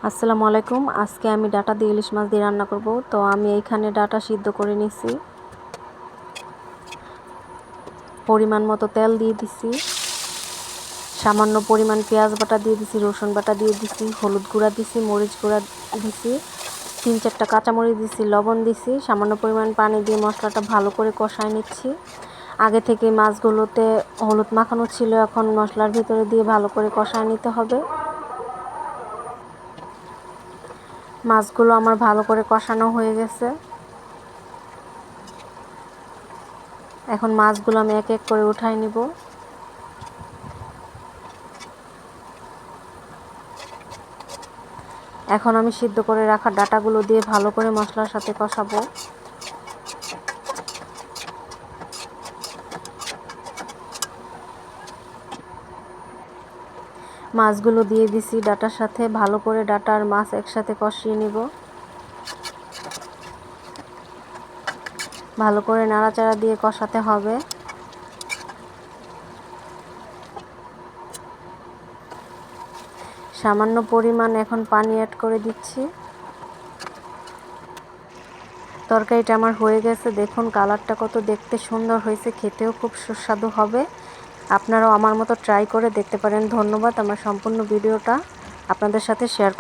আসসালামু আলাইকুম। আজকে আমি ডাটা দিয়ে ইলিশ মাছ দিয়ে রান্না করব। তো আমি এইখানে ডাটা সিদ্ধ করে নিছি, পরিমাণ মতো তেল দিয়ে দিছি, সামান্য পরিমাণ পেঁয়াজ বাটা দিয়ে দিছি, রসুন বাটা দিয়ে দিছি, হলুদ গুঁড়া দিছি, মরিচ গুঁড়া দিছি, 3-4টা কাঁচামরিচ দিছি, লবণ দিছি, সামান্য পরিমাণ পানি দিয়ে মশলাটা ভালো করে কষায় নিচ্ছি। আগে থেকে মাছগুলোতে হলুদ মাখানো ছিল, এখন মশলার ভিতরে দিয়ে ভালো করে কষায় নিতে হবে। মাছগুলো আমার ভালো করে কষানো হয়ে গেছে। এখন মাছগুলো আমি এক এক করে উঠায় নিব। এখন আমি সিদ্ধ করে রাখা ডাটাগুলো দিয়ে ভালো করে মশলার সাথে কষাবো। মাছগুলো দিয়ে দিছি ডাটার সাথে, ভালো করে ডাটা আর মাছ একসাথে কষিয়ে নিব। ভালো করে নাড়াচাড়া দিয়ে কষাতে হবে। সামান্য পরিমাণ এখন পানি অ্যাড করে দিচ্ছি। তরকারিটা আমার হয়ে গেছে, দেখুন কালারটা কত দেখতে সুন্দর হয়েছে, খেতেও খুব সুস্বাদু হবে। আপনারাও আমার মতো ট্রাই করে দেখতে পারেন। ধন্যবাদ। আমার সম্পূর্ণ ভিডিওটা আপনাদের সাথে শেয়ার